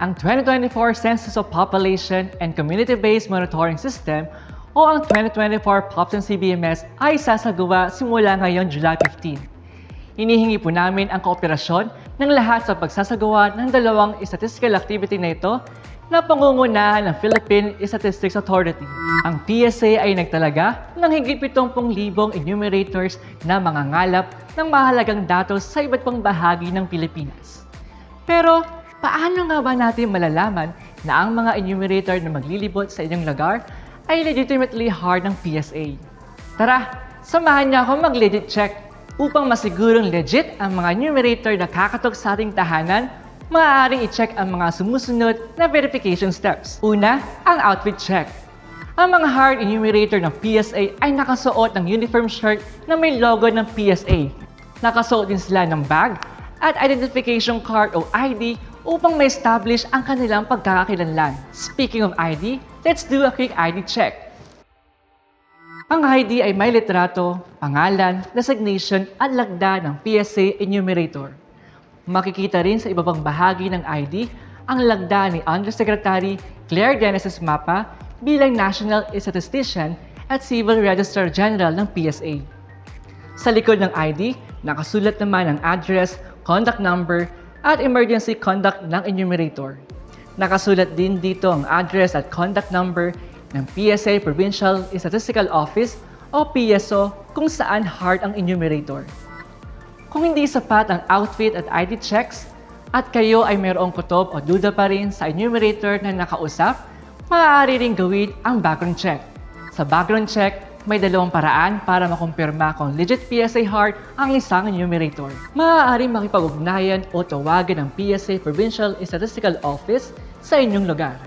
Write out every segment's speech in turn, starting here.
Ang 2024 Census of Population and Community-Based Monitoring System o ang 2024 POPS and CBMS ay sasagawa simula ngayon July 15. Hinihingi po namin ang kooperasyon ng lahat sa pagsasagawa ng dalawang statistical activity na ito na pangungunahan ng Philippine Statistics Authority. Ang PSA ay nagtalaga ng higit 70,000 enumerators na mangangalap ng mahalagang datos sa iba't pang bahagi ng Pilipinas. Pero, paano nga ba natin malalaman na ang mga enumerator na maglilibot sa inyong lugar ay legitimately hard ng PSA? Tara, samahan niyo ako mag-legit check. Upang masigurong legit ang mga enumerator na kakatok sa ating tahanan, maaaring i-check ang mga sumusunod na verification steps. Una, ang outfit check. Ang mga hard enumerator ng PSA ay nakasuot ng uniform shirt na may logo ng PSA. Nakasuot din sila ng bag at identification card o ID upang ma-establish ang kanilang pagkakakilanlan. Speaking of ID, let's do a quick ID check. Ang ID ay may litrato, pangalan, designation at lagda ng PSA enumerator. Makikita rin sa iba pang bahagi ng ID ang lagda ni Undersecretary Claire Genesis Mapa bilang National Statistician at Civil Registrar General ng PSA. Sa likod ng ID, nakasulat naman ang address, contact number, at emergency contact ng enumerator. Nakasulat din dito ang address at contact number ng PSA Provincial Statistical Office o PSO kung saan hard ang enumerator. Kung hindi sapat ang outfit at ID checks at kayo ay mayroong kutob o duda pa rin sa enumerator na nakausap, maaari rin gawin ang background check. Sa background check, may dalawang paraan para makumpirma kung legit PSA hard ang isang enumerator. Maaari makipag-ugnayan o tawagan ang PSA Provincial Statistical Office sa inyong lugar.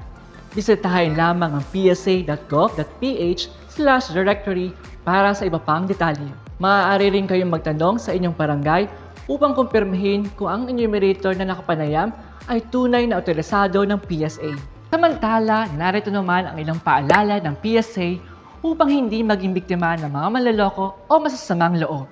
Bisitahin lamang ang psa.gov.ph/directory para sa iba pang detalye. Maaari rin kayong magtanong sa inyong barangay upang kumpirmahin kung ang enumerator na nakapanayam ay tunay na otorisado ng PSA. Samantala, narito naman ang ilang paalala ng PSA upang hindi maging biktima ng mga manloloko o masasamang loob.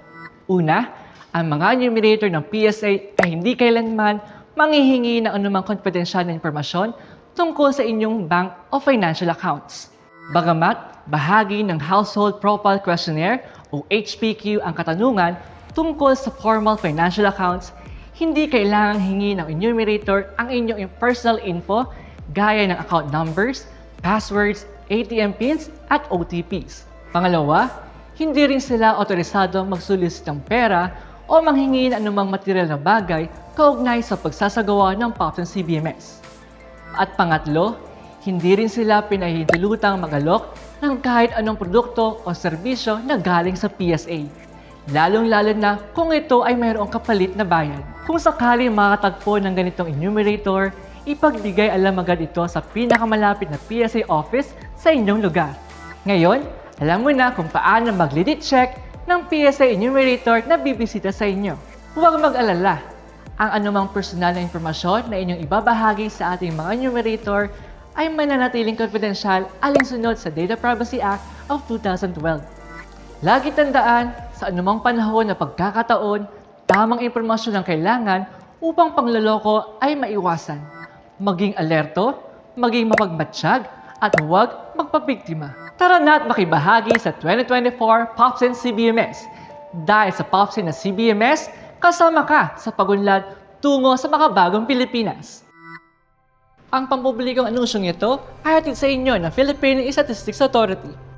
Una, ang mga enumerator ng PSA ay hindi kailanman manghihingi ng anumang konfidensyal na impormasyon tungkol sa inyong bank o financial accounts. Bagamat bahagi ng Household Profile Questionnaire o HPQ ang katanungan tungkol sa formal financial accounts, hindi kailangang hingi ng enumerator ang inyong personal info gaya ng account numbers, passwords, ATM pins at OTPs. Pangalawa, hindi rin sila otorisado magsulis ng pera o manghingi ng anumang material na bagay kaugnay sa pagsasagawa ng POPS and CBMS. At pangatlo, hindi rin sila pinahihintulutang mag-alok ng kahit anong produkto o serbisyo na galing sa PSA. Lalong-lalo na kung ito ay mayroong kapalit na bayad. Kung sakaling makatagpo ng ganitong enumerator, ipagbigay alam agad ito sa pinakamalapit na PSA office sa inyong lugar. Ngayon, alam mo na kung paano mag-legit check ng PSA enumerator na bibisita sa inyo. Huwag mag-alala. Ang anumang personal na impormasyon na inyong ibabahagi sa ating mga enumerator ay mananatiling confidential alinsunod sa Data Privacy Act of 2012. Lagi tandaan, sa anumang panahon na pagkakataon, tamang impormasyon ang kailangan upang pangloloko ay maiwasan. Maging alerto, maging mapagmatsyag, at huwag magpabiktima. Tara na at makibahagi sa 2024 POPS and CBMS. Dahil sa POPS and CBMS, kasama ka sa pagunlad tungo sa makabagong Pilipinas. Ang pampublikong anunsyong ito ay hatid sa inyo ng Philippine Statistics Authority.